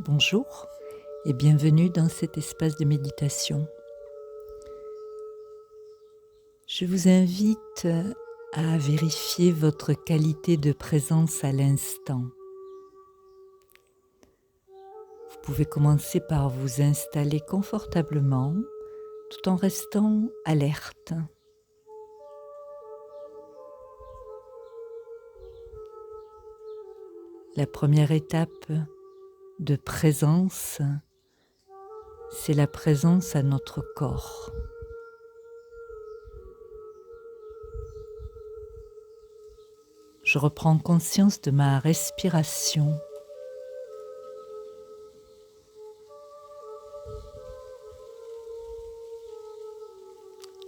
Bonjour et bienvenue dans cet espace de méditation. Je vous invite à vérifier votre qualité de présence à l'instant. Vous pouvez commencer par vous installer confortablement tout en restant alerte. La première étape de présence, c'est la présence à notre corps. Je reprends conscience de ma respiration.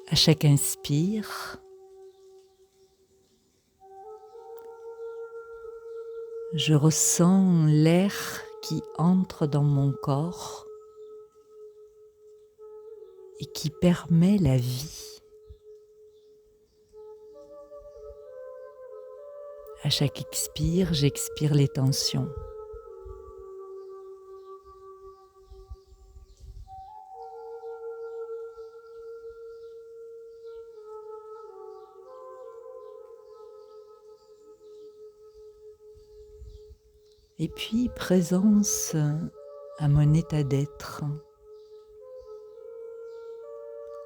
À chaque inspire, je ressens l'air qui entre dans mon corps et qui permet la vie. À chaque expire, j'expire les tensions. Et puis, présence à mon état d'être.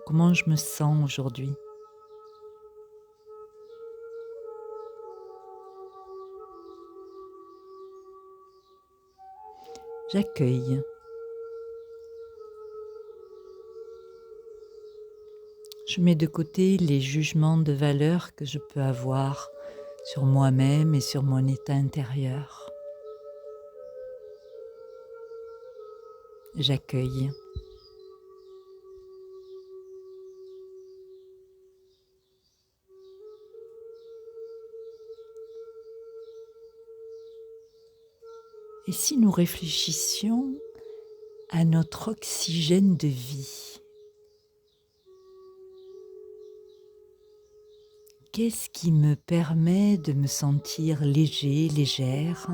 Comment je me sens aujourd'hui? J'accueille. Je mets de côté les jugements de valeur que je peux avoir sur moi-même et sur mon état intérieur. J'accueille. Et si nous réfléchissions à notre oxygène de vie, qu'est-ce qui me permet de me sentir léger, légère,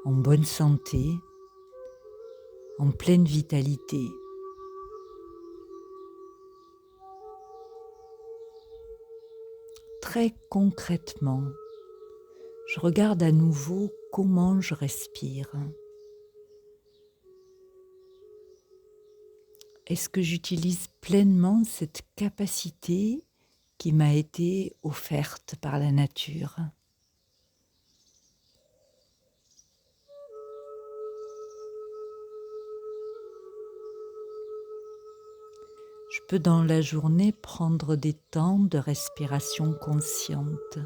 en bonne santé, en pleine vitalité? Très concrètement, je regarde à nouveau comment je respire. Est-ce que j'utilise pleinement cette capacité qui m'a été offerte par la nature? Je peux dans la journée prendre des temps de respiration consciente,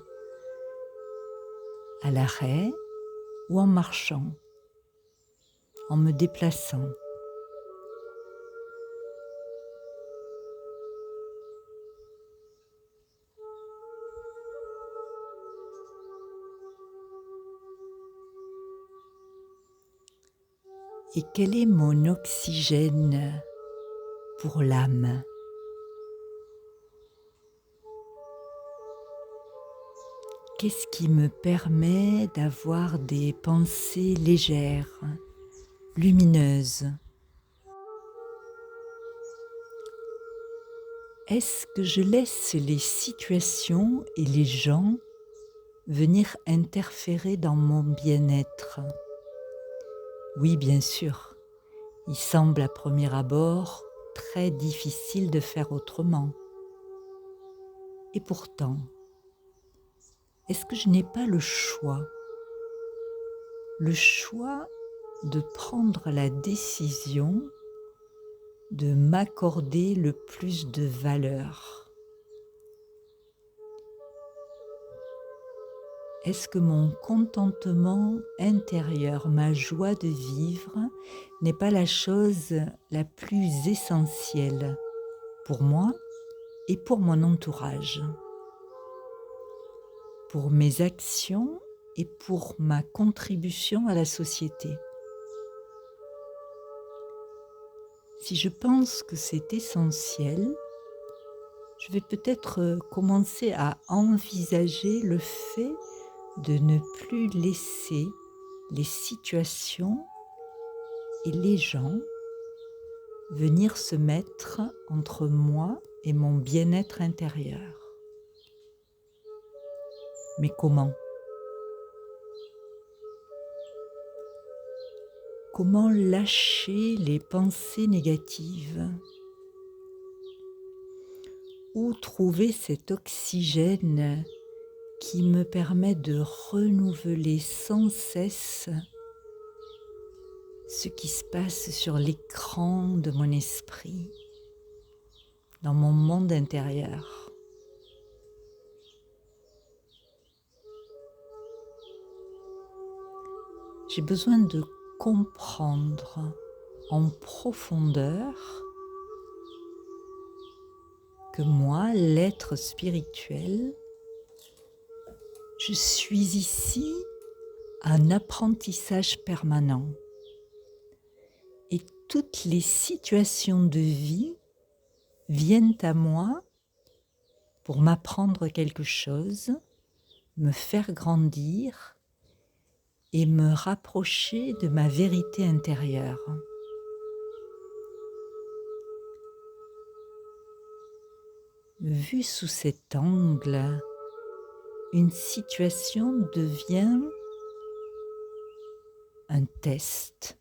à l'arrêt ou en marchant, en me déplaçant. Et quel est mon oxygène pour l'âme? Qu'est-ce qui me permet d'avoir des pensées légères, lumineuses? Est-ce que je laisse les situations et les gens venir interférer dans mon bien-être? Oui, bien sûr. Il semble à premier abord très difficile de faire autrement. Et pourtant, est-ce que je n'ai pas le choix de prendre la décision de m'accorder le plus de valeur? Est-ce que mon contentement intérieur, ma joie de vivre, n'est pas la chose la plus essentielle pour moi et pour mon entourage, pour mes actions et pour ma contribution à la société? Si je pense que c'est essentiel, je vais peut-être commencer à envisager le fait de ne plus laisser les situations et les gens venir se mettre entre moi et mon bien-être intérieur. Mais comment? Comment lâcher les pensées négatives? Où trouver cet oxygène qui me permet de renouveler sans cesse ce qui se passe sur l'écran de mon esprit, dans mon monde intérieur? J'ai besoin de comprendre en profondeur que moi, l'être spirituel, je suis ici en apprentissage permanent. Et toutes les situations de vie viennent à moi pour m'apprendre quelque chose, me faire grandir et me rapprocher de ma vérité intérieure. Vue sous cet angle, une situation devient un test,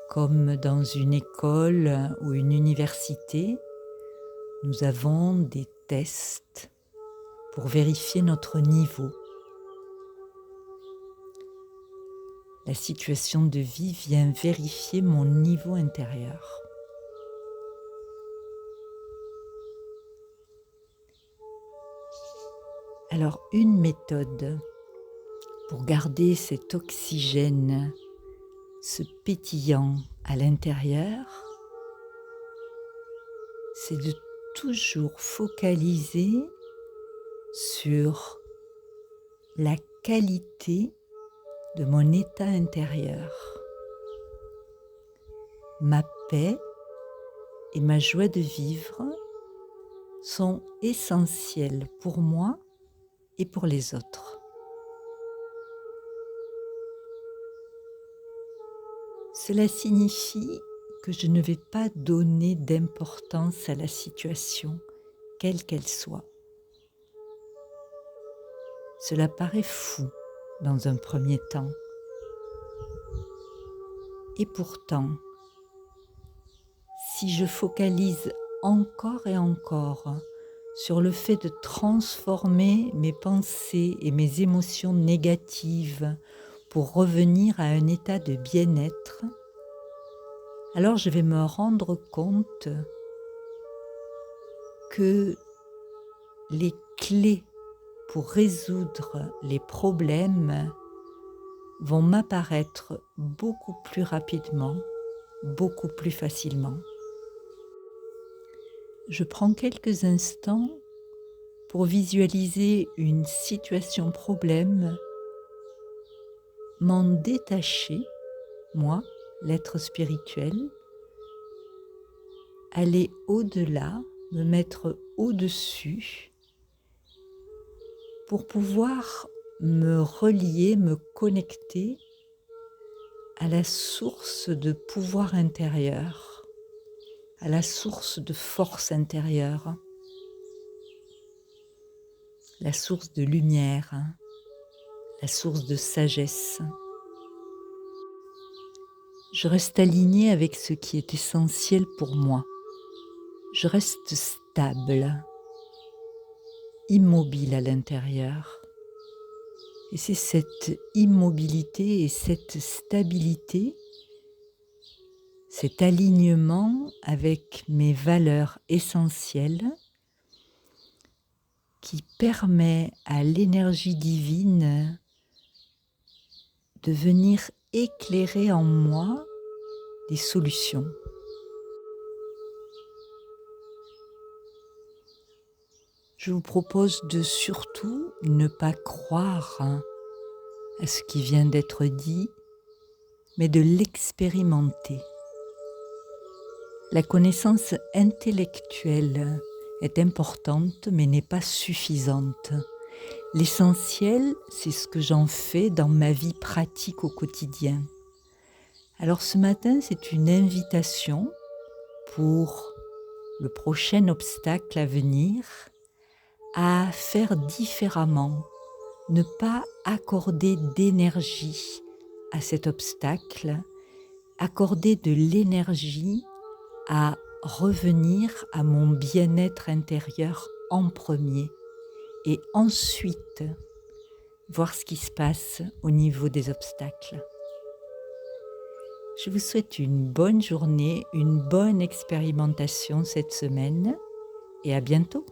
comme dans une école ou une université, nous avons des tests pour vérifier notre niveau. La situation de vie vient vérifier mon niveau intérieur. Alors, une méthode pour garder cet oxygène, ce pétillant à l'intérieur, c'est de toujours focaliser sur la qualité de mon état intérieur. Ma paix et ma joie de vivre sont essentielles pour moi et pour les autres. Cela signifie que je ne vais pas donner d'importance à la situation, quelle qu'elle soit. Cela paraît fou dans un premier temps. Et pourtant, si je focalise encore et encore sur le fait de transformer mes pensées et mes émotions négatives pour revenir à un état de bien-être, alors je vais me rendre compte que les clés pour résoudre les problèmes vont m'apparaître beaucoup plus rapidement, beaucoup plus facilement. Je prends quelques instants pour visualiser une situation problème, m'en détacher, moi, l'être spirituel, aller au-delà, me mettre au-dessus pour pouvoir me relier, me connecter à la source de pouvoir intérieur, à la source de force intérieure, la source de lumière, la source de sagesse. Je reste alignée avec ce qui est essentiel pour moi. Je reste stable, immobile à l'intérieur. Et c'est cette immobilité et cette stabilité, cet alignement avec mes valeurs essentielles qui permet à l'énergie divine de venir éclairer en moi des solutions. Je vous propose de surtout ne pas croire à ce qui vient d'être dit, mais de l'expérimenter. La connaissance intellectuelle est importante, mais n'est pas suffisante. L'essentiel, c'est ce que j'en fais dans ma vie pratique au quotidien. Alors ce matin, c'est une invitation pour le prochain obstacle à venir à faire différemment, ne pas accorder d'énergie à cet obstacle, accorder de l'énergie à revenir à mon bien-être intérieur en premier et ensuite voir ce qui se passe au niveau des obstacles. Je vous souhaite une bonne journée, une bonne expérimentation cette semaine et à bientôt.